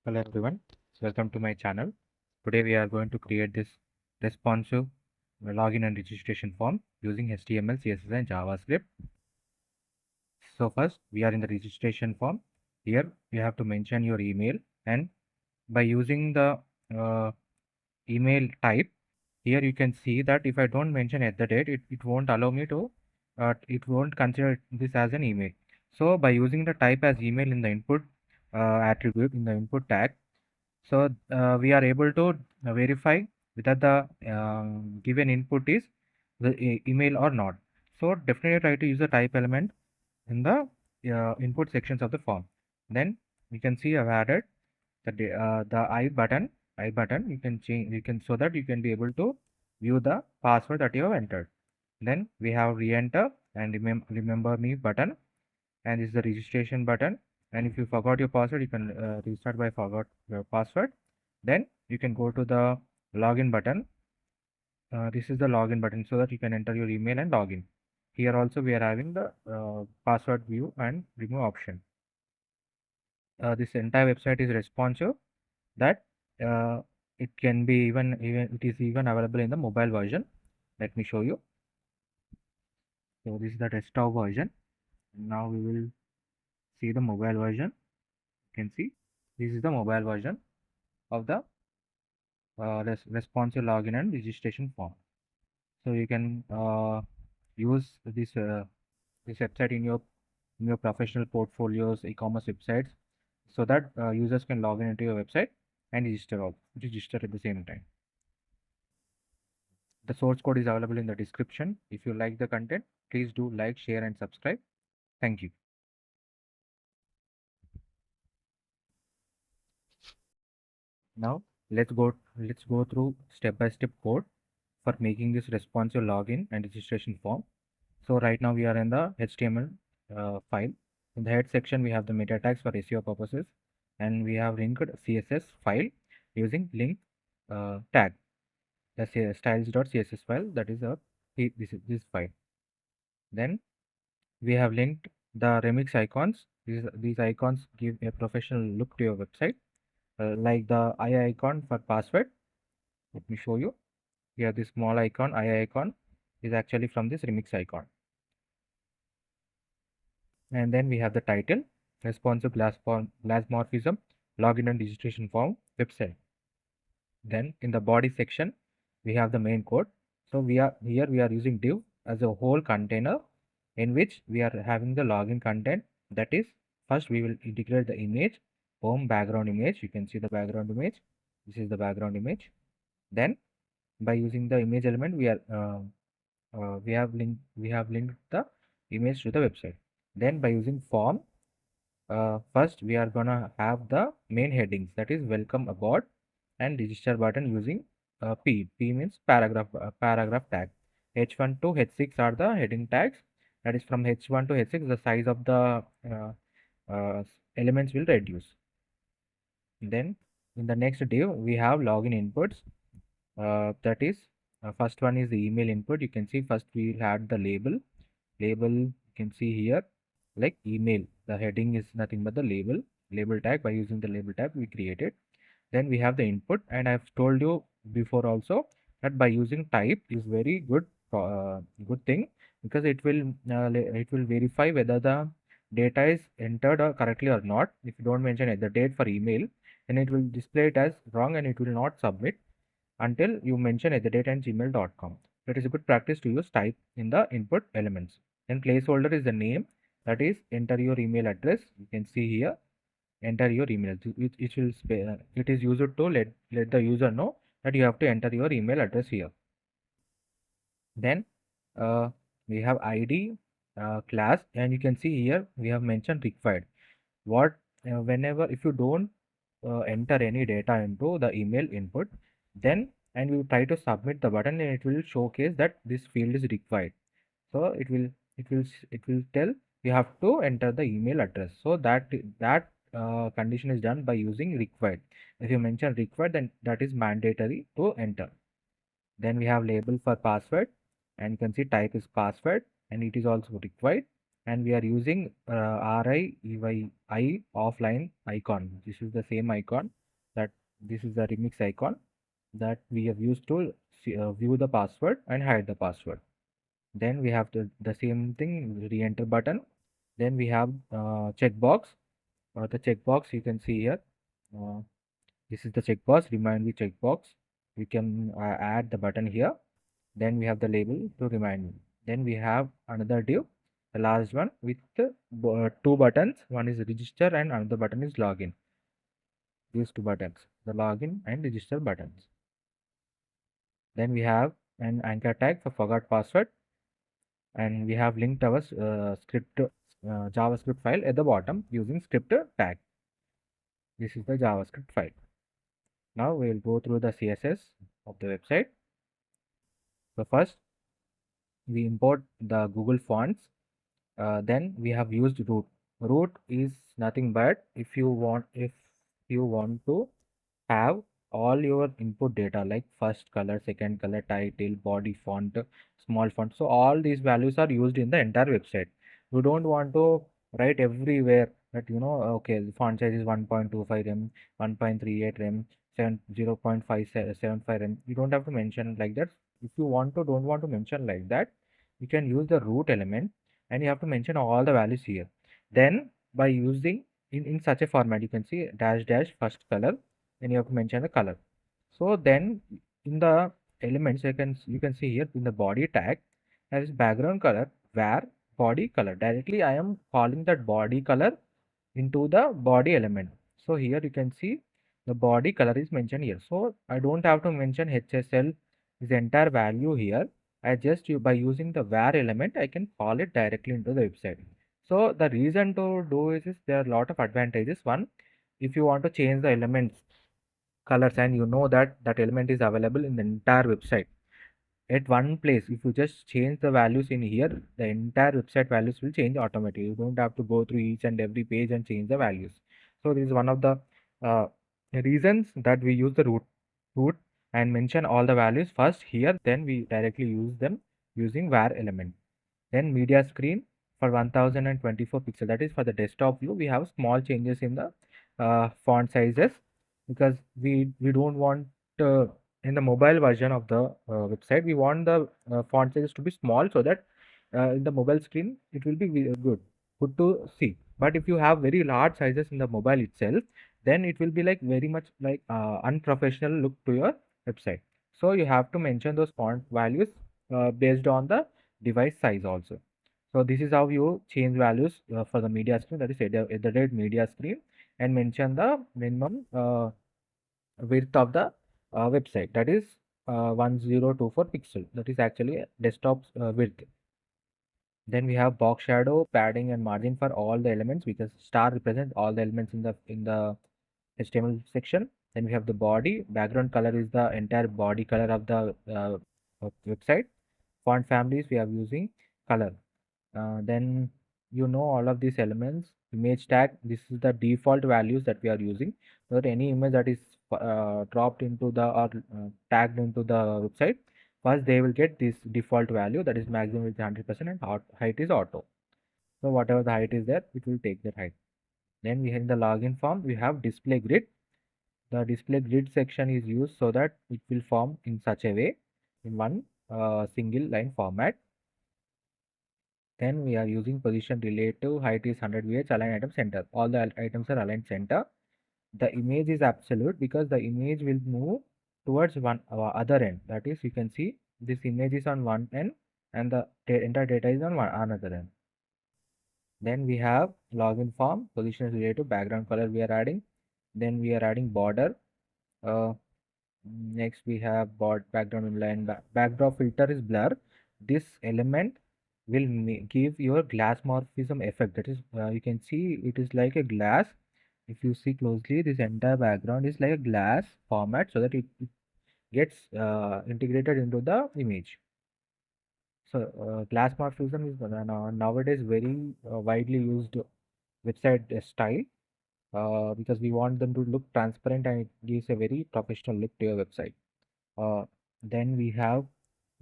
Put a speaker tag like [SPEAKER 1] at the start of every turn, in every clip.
[SPEAKER 1] Hello everyone, welcome to my channel. Today we are going to create this responsive login and registration form using HTML, CSS and JavaScript. So first we are in the registration form. Here you have to mention your email, and by using the uh, email type, here you can see that if I don't mention at the date, it won't allow me to, it won't consider this as an email. So by using the type as email in the input attribute in the input tag, so we are able to verify whether the given input is the email or not. So definitely try to use the type element in the input sections of the form. Then you can see I've added the I button. You can change, you can, so that you can be able to view the password that you have entered. Then we have re-enter and remember me button, and this is the registration button. And if you forgot your password, you can restart by forgot your password. Then you can go to the login button. This is the login button, so that you can enter your email and login. Here also we are having the password view and remove option. This entire website is responsive, that uh, it can be even it is even available in the mobile version. Let me show you. So this is the desktop version. Now we will see the mobile version. You can see this is the mobile version of the responsive login and registration form. So you can use this website in your professional portfolios, e-commerce websites, so that users can log in into your website and register at the same time. The source code is available in the description. If you like the content, please do like, share and subscribe. Thank you. Now let's go through step-by-step code for making this responsive login and registration form. So right now we are in the HTML file. In the head section, we have the meta tags for SEO purposes, and we have linked CSS file using link tag. The styles.css file, that is this file. Then we have linked the remix icons. These icons give a professional look to your website, like the eye icon for password. Let me show you. Here, this small icon, eye icon, is actually from this remix icon. And then we have the title, responsive Glassmorphism, login and registration form website. Then in the body section, we have the main code. So we are using div as a whole container, in which we are having the login content. That is, first we will integrate the image, home background image. You can see the background image. This is the background image. Then by using the image element, we have linked the image to the website. Then by using form, first we are gonna have the main headings, that is welcome aboard and register button using P means paragraph tag. H1 to H6 are the heading tags. That is, from H1 to H6 the size of the elements will reduce. Then in the next div we have login inputs. That is, first one is the email input. You can see first we will add the label. You can see here, like email, the heading is nothing but the label tag. By using the label tag we created. Then we have the input, and I've told you before also that by using type is very good thing, because it will verify whether the data is entered correctly or not. If you don't mention at the date for email, then it will display it as wrong and it will not submit until you mention at the date and gmail.com. It is a good practice to use type in the input elements. Then placeholder is the name, that is enter your email address. You can see here, enter your email. It is used to let the user know that you have to enter your email address here. Then uh, we have ID, class, and you can see here we have mentioned required. What Whenever, if you don't enter any data into the email input, then and you try to submit the button, and it will showcase that this field is required. So it will tell you have to enter the email address. So that condition is done by using required. If you mention required, then that is mandatory to enter. Then we have label for password, and you can see type is password, and it is also required. and we are using RIEYI offline icon. This is the same icon that this is the remix icon that we have used to view the password and hide the password. Then we have the same thing, re-enter button. Then we have checkbox. The checkbox you can see here. Uh, this is the checkbox, remind me checkbox. We can add the button here. Then we have the label to remind me. Then we have another div, the last one with two buttons. One is register and another button is login. These two buttons, the login and register buttons. Then we have an anchor tag for forgot password, and we have linked our script JavaScript file at the bottom using script tag. This is the JavaScript file. Now we will go through the CSS of the website. So first we import the Google fonts. Then we have used root. Root is nothing but if you want to have all your input data like first color, second color, title, body font, small font. So all these values are used in the entire website. You don't want to write everywhere that okay, the font size is 1.25 rem, 1.38 rem, 0.575 rem. You don't have to mention like that. If you don't want to mention like that, you can use the root element and you have to mention all the values here. Then by using in such a format, you can see dash dash first color, then you have to mention the color. So then in the elements you can see here in the body tag there is background color where body color. Directly I am calling that body color into the body element. So here you can see the body color is mentioned here. So I don't have to mention HSL this entire value here. I just by using the where element I can call it directly into the website. So the reason to do is there are a lot of advantages. One, if you want to change the elements colors and you know that that element is available in the entire website at one place, if you just change the values in here, the entire website values will change automatically. You don't have to go through each and every page and change the values. So this is one of the uh, reasons that we use the root and mention all the values first here, then we directly use them using var element. Then media screen for 1024 pixel, that is for the desktop view. We have small changes in the font sizes because we don't want in the mobile version of the website we want the font sizes to be small so that in the mobile screen it will be good to see. But if you have very large sizes in the mobile itself, then it will be like very much like unprofessional look to your website. So you have to mention those font values based on the device size also. So this is how you change values for the media screen, that is at the rate media screen, and mention the minimum width of the website, that is 1024 pixel, that is actually a desktop width. Then we have box shadow, padding and margin for all the elements because star represents all the elements in the HTML section. Then we have the body, background color is the entire body color of the website. Font families we are using color. Then all of these elements. Image tag, this is the default values that we are using, so that any image that is dropped into the or tagged into the website, first they will get this default value, that is maximum is 100% and height is auto. So whatever the height is there, it will take that height. Then we have in the login form we have display grid. The display grid section is used so that it will form in such a way in one single line format. Then we are using position relative, height is 100 VH, align item center. All the items are aligned center. The image is absolute because the image will move towards one other end. That is, you can see this image is on one end and the entire data is on another end. Then we have login form, position is relative, background color we are adding. Then we are adding border. Uh, Next we have background inline backdrop filter is blur. This element will give your Glassmorphism effect. That is, you can see it is like a glass. If you see closely, this entire background is like a glass format so that it gets integrated into the image. So Glassmorphism is nowadays very widely used website style because we want them to look transparent and it gives a very professional look to your website. Uh, then we have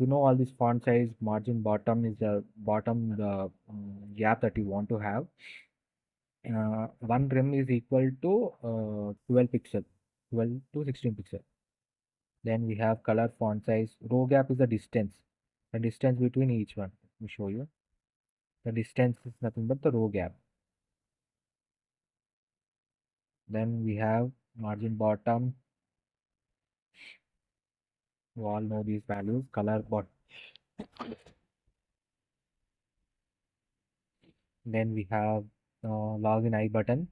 [SPEAKER 1] you know all this font size, margin bottom is the bottom gap that you want to have. One rem is equal to 12 pixel, 12 to 16 pixel. Then we have color, font size. Row gap is the distance between each one. Let me show you. The distance is nothing but the row gap. Then we have margin bottom. You all know these values. Color bot. Then we have login I button,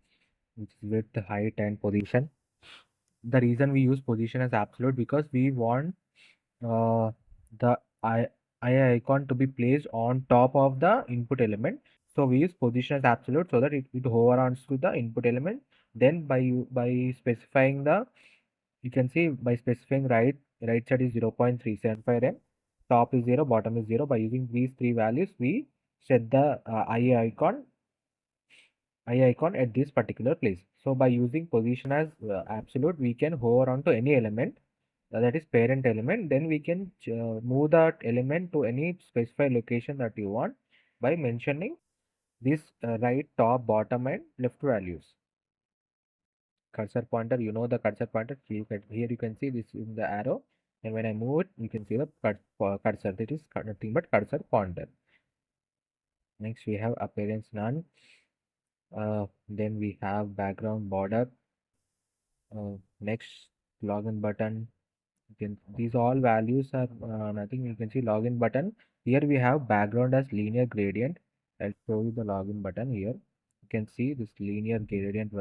[SPEAKER 1] which is width, height, and position. The reason we use position as absolute because we want uh, the I icon to be placed on top of the input element. So we use position as absolute so that it hovers to the input element. Then by specifying the, you can see by specifying right side is 0.375 m, top is 0, bottom is 0. By using these three values, we set the icon at this particular place. So by using position as absolute, we can hover onto any element, that is parent element. Then we can move that element to any specified location that you want by mentioning this right, top, bottom, and left values. Cursor pointer, you know the cursor pointer. Here you can see this in the arrow, and when I move it, you can see the cursor. That is nothing but cursor pointer. Next we have appearance none. Then we have background border. Next, login button. These all values are nothing. You can see login button. Here we have background as linear gradient. I'll show you the login button here. You can see this linear gradient.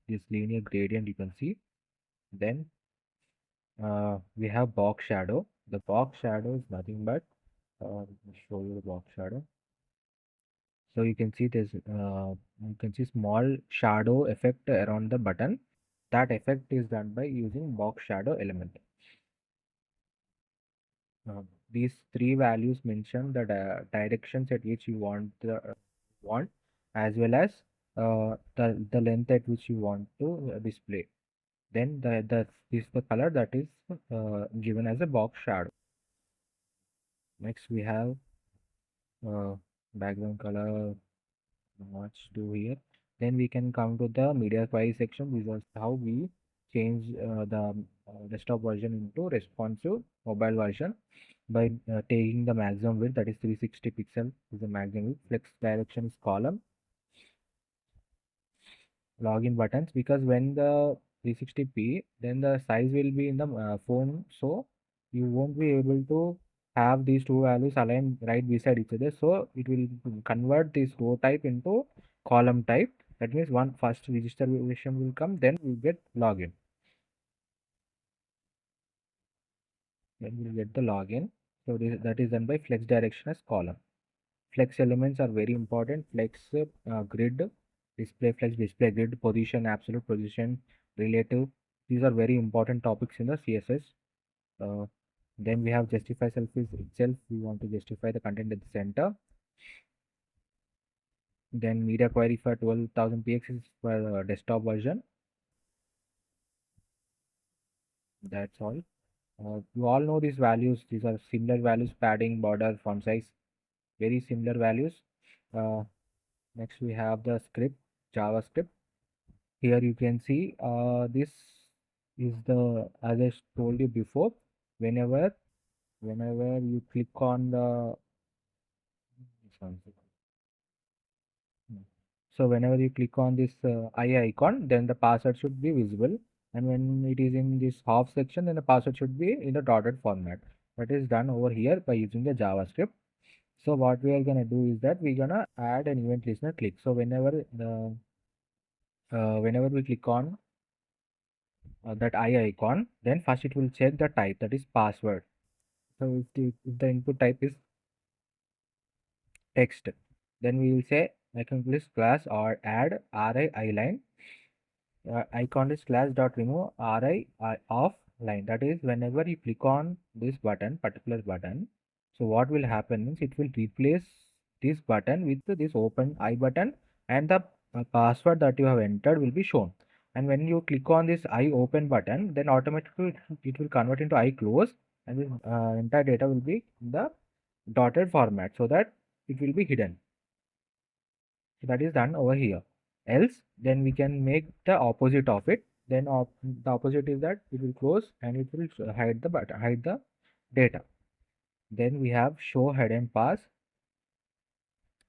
[SPEAKER 1] This linear gradient you can see. Then we have box shadow. The box shadow is nothing but let me show you the box shadow. So you can see this. You can see small shadow effect around the button. That effect is done by using box shadow element. These three values mention the directions at which you want, as well as the length at which you want to display. Then this is the color that is given as a box shadow. Next we have uh, background color. Much do here. Then we can come to the media query section. This is how we change the desktop version into responsive mobile version by taking the maximum width, that is 360 pixel is the maximum width. Flex direction is column. Login buttons, because when the 360p, then the size will be in the phone, so you won't be able to have these two values aligned right beside each other. So it will convert this row type into column type. That means one first registration will come, then we get login. Then we'll get the login. So that is done by flex direction as column. Flex elements are very important. Flex grid, display flex, display grid, position, absolute position, relative. These are very important topics in the CSS. Then we have justify self is itself. We want to justify the content at the center. Then media query for 12,000 px is for desktop version. That's all. You all know these values. These are similar values: padding, border, font size. Very similar values. Uh, Next we have the script, JavaScript. Here you can see this is the, as I told you before, whenever you click on the so whenever you click on this eye icon, then the password should be visible, and when it is in this half section, then the password should be in the dotted format. That is done over here by using the JavaScript. So what we are gonna do is that we're gonna add an event listener click. So whenever we click on that eye icon, then first it will check the type, that is password. So if the input type is text, then we will say icon list class or add ri line. Icon list class dot remove ri off line. That is whenever you click on this particular button, so what will happen is it will replace this button with this open I button, and the password that you have entered will be shown. And when you click on this I open button, then automatically it will convert into I close, and this entire data will be in the dotted format so that it will be hidden. So that is done over here. Else, then we can make the opposite of it. Then the opposite is that it will close and it will hide the hide the data. Then we have show hidden pass.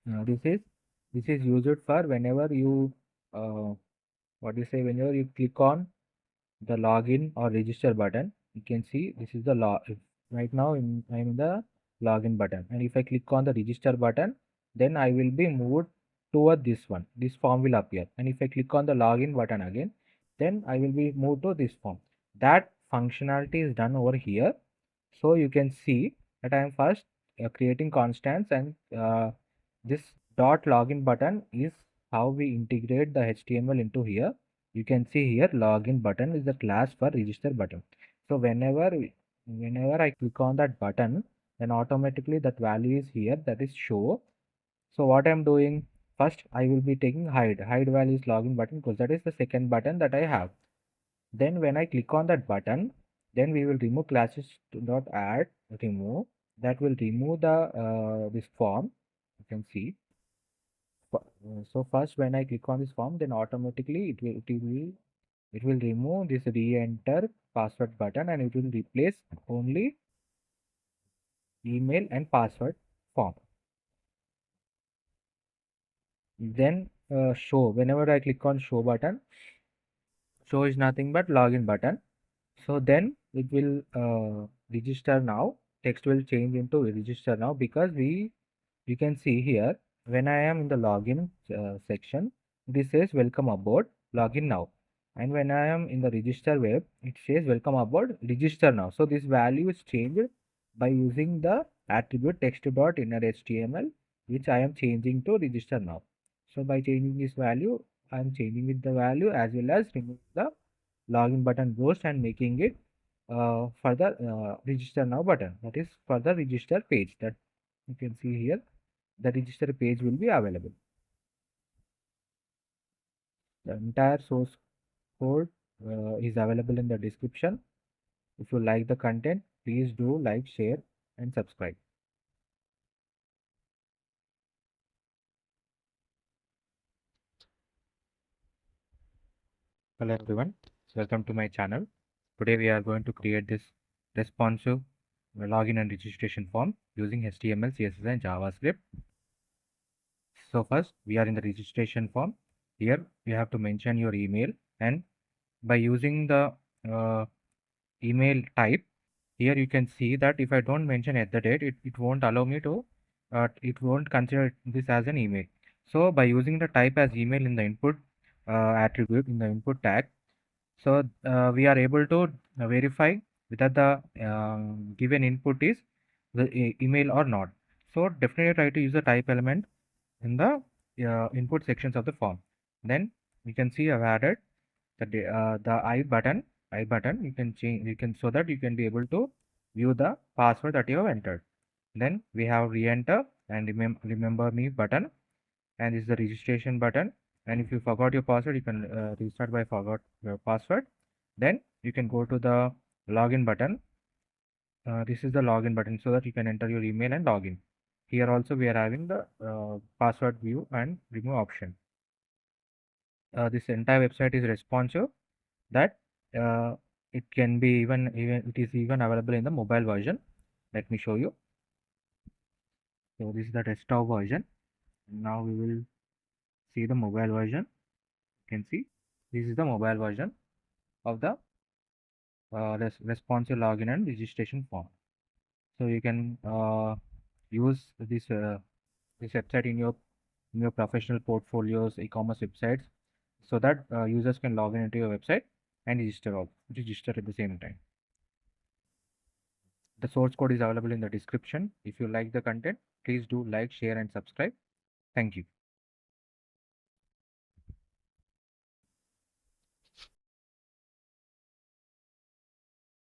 [SPEAKER 1] This is used for whenever you uh, what do you say, whenever you click on the login or register button. You can see this is the right now I'm in the login button, and if I click on the register button, then I will be moved toward this one. This form will appear, and if I click on the login button again, then I will be moved to this form. That functionality is done over here. So you can see that I am first creating constants, and this dot login button is how we integrate the HTML into here. You can see here login button is the class for register button. So whenever I click on that button, then automatically that value is here, that is show. So what I'm doing, first I will be taking hide value is login button because that is the second button that I have. Then when I click on that button, then we will remove classes dot add remove. That will remove the this form. You can see. So first when I click on this form, then automatically it will remove this re-enter password button, and it will replace only email and password form. Then show, whenever I click on show button, show is nothing but login button. So then it will register now. Text will change into register now, because you can see here when I am in the login section, this says welcome aboard, login now. And when I am in the register web, it says welcome aboard, register now. So this value is changed by using the attribute text.innerHTML, which I am changing to register now. So by changing this value, I am changing with the value as well as remove the login button ghost and making it for the register now button, that is for the register page that you can see here. The register page will be available. The entire source code is available in the description. If you like the content, please do like, share and subscribe. Hello everyone, welcome to my channel. Today we are going to create this responsive login and registration form using HTML, CSS and JavaScript. So first we are in the registration form. Here you have to mention your email, and by using the email type, here you can see that if I don't mention at the date, it won't allow me to, it won't consider this as an email. So by using the type as email in the input attribute in the input tag, so we are able to verify whether the given input is the email or not. So definitely try to use the type element in the input sections of the form. Then you can see I've added the I button. You can change, you can, so that you can be able to view the password that you have entered. Then we have re-enter and remember me button, and this is the registration button. And if you forgot your password, you can restart by forgot your password. Then you can go to the login button. This is the login button, so that you can enter your email and login. Here also we are having the password view and remove option. This entire website is responsive, that uh, it can be even it is even available in the mobile version. Let me show you. So this is the desktop version. Now we will see the mobile version. You can see this is the mobile version of the responsive login and registration form. So you can use this website in your professional portfolios, e-commerce websites, so that users can log in into your website and register at the same time. The source code is available in the description. If you like the content, please do like, share and subscribe. Thank you.